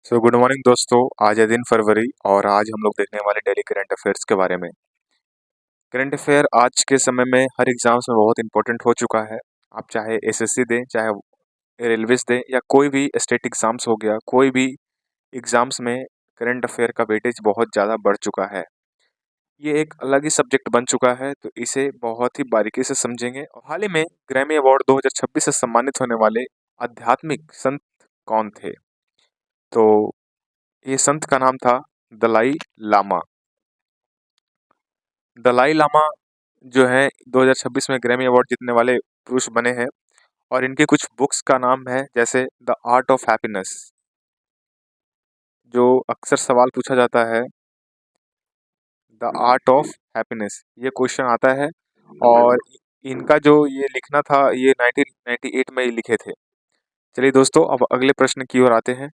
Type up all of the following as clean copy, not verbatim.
Good morning दोस्तों। आज है दिन फरवरी और आज हम लोग देखने वाले डेली करंट अफेयर्स के बारे में। करंट अफेयर आज के समय में हर एग्जाम्स में बहुत इंपॉर्टेंट हो चुका है। आप चाहे एसएससी दें, चाहे रेलवेज दें या कोई भी स्टेट एग्जाम्स हो गया, कोई भी एग्जाम्स में करंट अफेयर का वेटेज बहुत ज़्यादा बढ़ चुका है। ये एक अलग ही सब्जेक्ट बन चुका है, तो इसे बहुत ही बारीकी से समझेंगे। और हाल ही में ग्रैमी अवार्ड 2026 से सम्मानित होने वाले आध्यात्मिक संत कौन थे? तो ये संत का नाम था दलाई लामा। दलाई लामा जो है 2026 में ग्रैमी अवार्ड जीतने वाले पुरुष बने हैं और इनके कुछ बुक्स का नाम है जैसे द आर्ट ऑफ हैप्पीनेस। जो अक्सर सवाल पूछा जाता है, द आर्ट ऑफ हैप्पीनेस, ये क्वेश्चन आता है। और इनका जो ये लिखना था, ये 1998 में ही लिखे थे। चलिए दोस्तों, अब अगले प्रश्न की ओर आते हैं।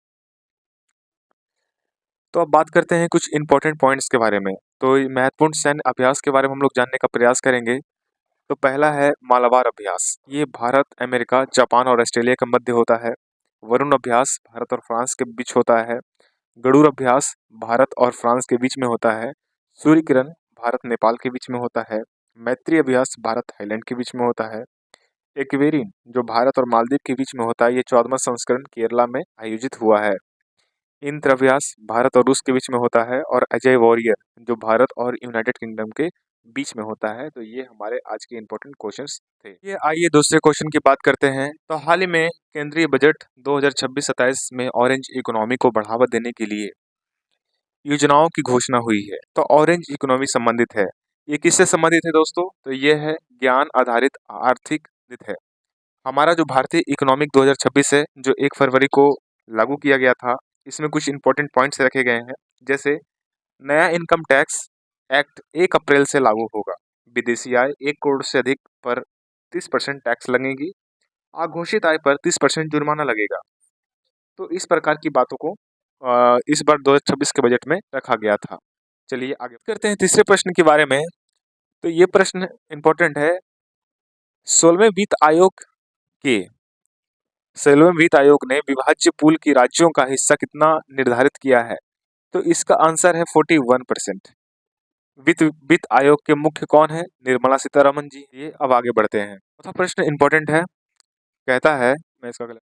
तो अब बात करते हैं कुछ इंपॉर्टेंट पॉइंट्स के बारे में। तो ये महत्वपूर्ण सैन्य अभ्यास के बारे में हम लोग जानने का प्रयास करेंगे। तो पहला है मालाबार अभ्यास। ये भारत, अमेरिका, जापान और ऑस्ट्रेलिया के मध्य होता है। वरुण अभ्यास भारत और फ्रांस के बीच होता है। गरुड़ अभ्यास भारत और फ्रांस के बीच में होता है। सूर्य किरण भारत नेपाल के बीच में होता है। मैत्री अभ्यास भारत थाईलैंड के बीच में होता है। एक्वेरिन जो भारत और मालदीव के बीच में होता है, ये 14वां संस्करण केरला में आयोजित हुआ है। इंद्र अभ्यास भारत और रूस के बीच में होता है। और अजय वॉरियर जो भारत और यूनाइटेड किंगडम के बीच में होता है। तो ये हमारे आज के इंपॉर्टेंट क्वेश्चंस थे। ये आइए दूसरे क्वेश्चन की बात करते हैं। तो हाल ही में केंद्रीय बजट 2026-27 में ऑरेंज इकोनॉमी को बढ़ावा देने के लिए योजनाओं की घोषणा हुई है। तो ऑरेंज इकोनॉमी संबंधित है, ये किससे संबंधित है दोस्तों? तो ये है ज्ञान आधारित आर्थिक नीति है। हमारा जो भारतीय इकोनॉमिक 2026 है, जो 1 फरवरी को लागू किया गया था, इसमें कुछ इंपॉर्टेंट पॉइंट्स रखे गए हैं। जैसे नया इनकम टैक्स एक्ट 1 अप्रैल से लागू होगा। विदेशी आय 1 करोड़ से अधिक पर 30% टैक्स लगेगी। अघोषित आय पर 30% जुर्माना लगेगा। तो इस प्रकार की बातों को इस बार 2026 के बजट में रखा गया था। चलिए आगे करते हैं तीसरे प्रश्न के बारे में। तो ये प्रश्न इंपॉर्टेंट है। 16वें वित्त आयोग के 16वें वित्त आयोग ने विभाज्य पूल की राज्यों का हिस्सा कितना निर्धारित किया है? तो इसका आंसर है 41%। वित्त वित्त आयोग के मुख्य कौन है? निर्मला सीतारमन जी। ये अब आगे बढ़ते हैं। चौथा प्रश्न इंपॉर्टेंट है। कहता है, मैं इसका गलत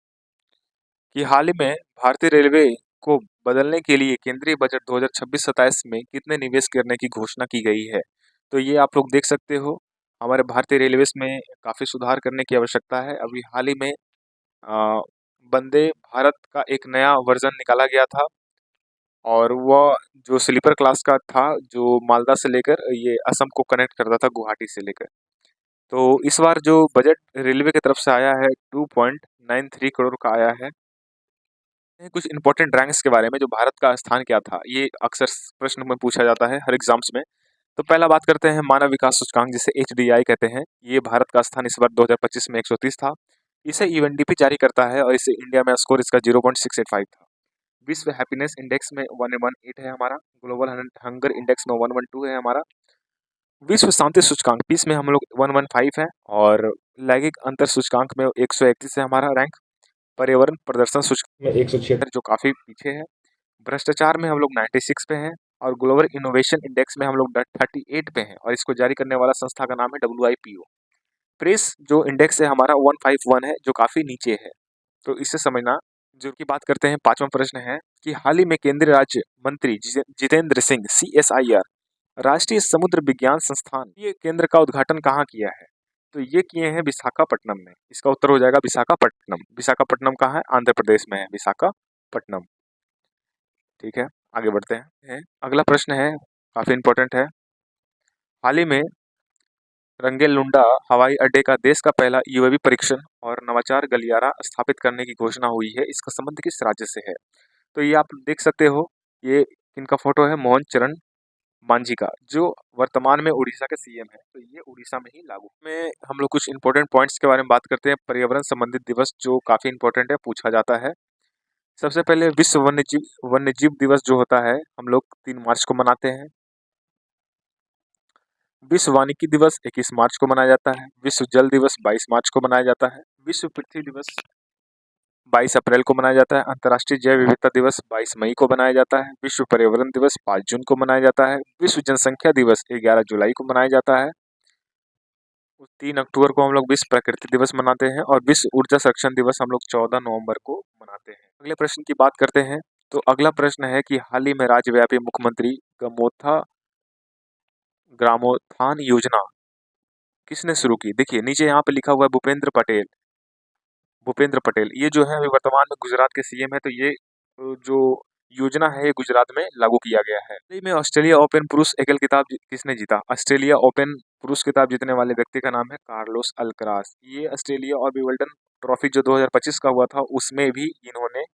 कि हाल ही में भारतीय रेलवे को बदलने के लिए केंद्रीय बजट 2026-27 में कितने निवेश करने की घोषणा की गई है? तो ये आप लोग देख सकते हो, हमारे भारतीय रेलवेज में काफ़ी सुधार करने की आवश्यकता है। अभी हाल ही में अ, वंदे भारत का एक नया वर्जन निकाला गया था और वह जो स्लीपर क्लास का था, जो मालदा से लेकर ये असम को कनेक्ट करता था, गुवाहाटी से लेकर। तो इस बार जो बजट रेलवे की तरफ से आया है 2.93 करोड़ का आया है। कुछ इंपॉर्टेंट रैंक्स के बारे में, जो भारत का स्थान क्या था, ये अक्सर प्रश्न में पूछा जाता है हर एग्जाम्स में। तो पहला बात करते हैं मानव विकास सूचकांक, जिसे एचडीआई कहते हैं। ये भारत का स्थान इस बार 2025 में 130 था। इसे यूएनडीपी जारी करता है और इसे इंडिया में स्कोर इसका 0.685 था। विश्व हैप्पीनेस इंडेक्स में 118 है हमारा। ग्लोबल हंगर इंडेक्स में 112 है हमारा। विश्व शांति सूचकांक पीस में हम लोग 115 है। और लैंगिक अंतर सूचकांक में 131 है हमारा रैंक। पर्यावरण प्रदर्शन सूचकांक में 176, जो काफ़ी पीछे है। भ्रष्टाचार में हम लोग 96 पे हैं। और ग्लोबल इनोवेशन इंडेक्स में हम लोग 38 पे हैं और इसको जारी करने वाला संस्था का नाम है WIPO। प्रेस जो इंडेक्स है हमारा 151 है, जो काफ़ी नीचे है। तो इससे समझना जो की बात करते हैं। पांचवा प्रश्न है कि हाल ही में केंद्रीय राज्य मंत्री जितेंद्र सिंह CSIR राष्ट्रीय समुद्र विज्ञान संस्थान, ये केंद्र का उद्घाटन कहाँ किया है? तो ये किए हैं विशाखापट्टनम में। इसका उत्तर हो जाएगा विशाखापट्टनम। विशाखापट्टनम कहाँ है? आंध्र प्रदेश में है विशाखापट्टनम। ठीक है, आगे बढ़ते हैं। अगला प्रश्न है, काफी इंपॉर्टेंट है। हाल ही में रंगेल लुंडा हवाई अड्डे का देश का पहला UAV परीक्षण और नवाचार गलियारा स्थापित करने की घोषणा हुई है। इसका संबंध किस राज्य से है? तो ये आप देख सकते हो, ये इनका फोटो है मोहन चरण मांझी का, जो वर्तमान में उड़ीसा के सीएम है। तो ये उड़ीसा में ही लागू में हम लोग कुछ इंपॉर्टेंट पॉइंट्स के बारे में बात करते हैं। पर्यावरण संबंधित दिवस जो काफी इंपॉर्टेंट है, पूछा जाता है। सबसे पहले विश्व वन्यजीव दिवस जो होता है, हम लोग 3 मार्च को मनाते हैं। विश्व वानिकी दिवस 21 मार्च को मनाया जाता है। विश्व जल दिवस 22 मार्च को मनाया जाता है। विश्व पृथ्वी दिवस 22 अप्रैल को मनाया जाता है। अंतर्राष्ट्रीय जैव विविधता दिवस 22 मई को मनाया जाता है। विश्व पर्यावरण दिवस 5 जून को मनाया जाता है। विश्व जनसंख्या दिवस 11 जुलाई को मनाया जाता है। 3 अक्टूबर को हम लोग विश्व प्रकृति दिवस मनाते हैं और विश्व ऊर्जा संरक्षण दिवस हम लोग 14 नवंबर को मनाते हैं। अगले प्रश्न की बात करते हैं। तो अगला प्रश्न है कि हाल ही में राज्यव्यापी मुख्यमंत्री ग्रामोत्थान योजना किसने शुरू की? देखिए नीचे यहाँ पे लिखा हुआ है भूपेंद्र पटेल। ये जो है अभी वर्तमान में गुजरात के सीएम है। तो ये जो योजना है ये गुजरात में लागू किया गया है। हाल ही में ऑस्ट्रेलिया ओपन पुरुष एकल खिताब किसने जीता? ऑस्ट्रेलिया ओपन पुरुष खिताब जीतने वाले व्यक्ति का नाम है कार्लोस अल्कराज। ये ऑस्ट्रेलिया और विंबलडन ट्रॉफी जो 2025 का हुआ था उसमें भी इन्होंने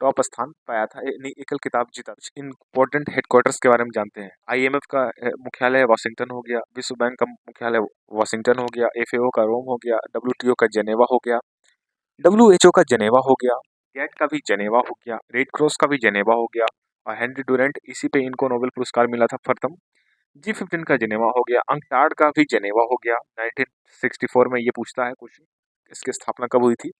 टॉप स्थान पाया था, एकल खिताब जीता। इंपॉर्टेंट हेडक्वार्टर्स के बारे में जानते हैं। आईएमएफ का मुख्यालय वाशिंगटन हो गया, विश्व बैंक का मुख्यालय वाशिंगटन हो गया, एफएओ का रोम हो गया, डब्ल्यूटीओ का जेनेवा हो गया, डब्ल्यूएचओ का जेनेवा हो गया, गैट का भी जेनेवा हो गया, रेड क्रॉस का भी जेनेवा हो गया और हेनरी डुरेंट, इसी पे इनको नोबेल पुरस्कार मिला था प्रथम। G15 का जेनेवा हो गया, अंकटाड का भी जेनेवा हो गया। 1964 में ये पूछता है क्वेश्चन, इसकी स्थापना कब हुई थी?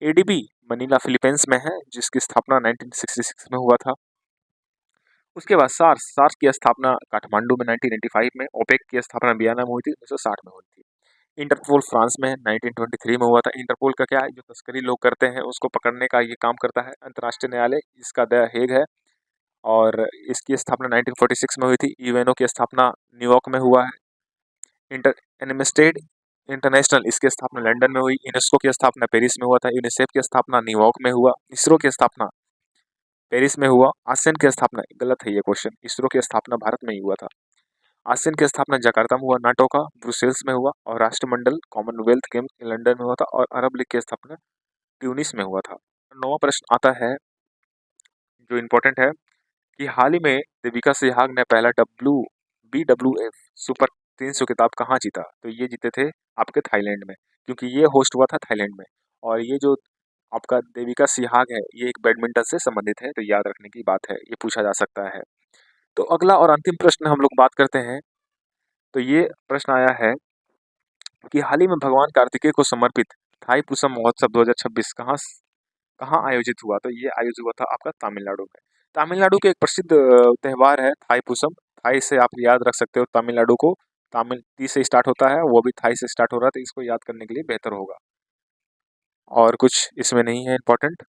एडीबी मनीला फिलीपींस में है जिसकी स्थापना 1966 में हुआ था। उसके बाद सार्स की स्थापना काठमांडू में 1985 में, ओपेक की स्थापना वियना में हुई थी 1960 में हुई थी। इंटरपोल फ्रांस में 1923 में हुआ था। इंटरपोल का क्या है, जो तस्करी लोग करते हैं उसको पकड़ने का ये काम करता है। अंतर्राष्ट्रीय न्यायालय इसका द हेग है और इसकी स्थापना 1946 में हुई थी। यूएनओ की स्थापना न्यूयॉर्क में हुआ है। एनिमेस्टेड इंटरनेशनल, इसकी स्थापना लंदन में हुई। यूनेस्को की स्थापना पेरिस में हुआ था। यूनिसेफ की स्थापना न्यूयॉर्क में हुआ। इसरो की स्थापना पेरिस में हुआ। आसियान की स्थापना, गलत है ये क्वेश्चन, इसरो की स्थापना भारत में ही हुआ था। आसियान की स्थापना जकार्ता में हुआ, नाटो का ब्रुसेल्स में हुआ और राष्ट्रमंडल कॉमनवेल्थ गेम्स लंदन में हुआ था और अरब लीग की स्थापना ट्यूनिस में हुआ था। 9वां प्रश्न आता है जो इम्पोर्टेंट है कि हाल ही में देविका सहवाग ने पहला BWF सुपर 300 खिताब कहाँ जीता? तो ये जीते थे आपके थाईलैंड में, क्योंकि ये होस्ट हुआ था थाईलैंड में। और ये जो आपका देविका सहवाग है ये एक बैडमिंटन से संबंधित है, तो याद रखने की बात है, ये पूछा जा सकता है। तो अगला और अंतिम प्रश्न हम लोग बात करते हैं। तो ये प्रश्न आया है कि हाल ही में भगवान कार्तिकेय को समर्पित थाईपुसम महोत्सव 2026 कहाँ आयोजित हुआ? तो ये आयोजित हुआ था आपका तमिलनाडु में। तमिलनाडु के एक प्रसिद्ध त्योहार है थाईपुसम। थाई से आप याद रख सकते हो तमिलनाडु को, तमिल ती से स्टार्ट होता है, वो भी थाई से स्टार्ट हो रहा है, तो इसको याद करने के लिए बेहतर होगा। और कुछ इसमें नहीं है इम्पोर्टेंट।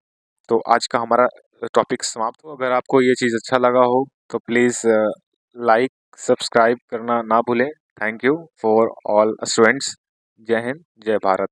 तो आज का हमारा टॉपिक समाप्त हो। अगर आपको ये चीज़ अच्छा लगा हो तो प्लीज़ लाइक सब्सक्राइब करना ना भूलें। Thank you for all students. जय हिंद, जय भारत।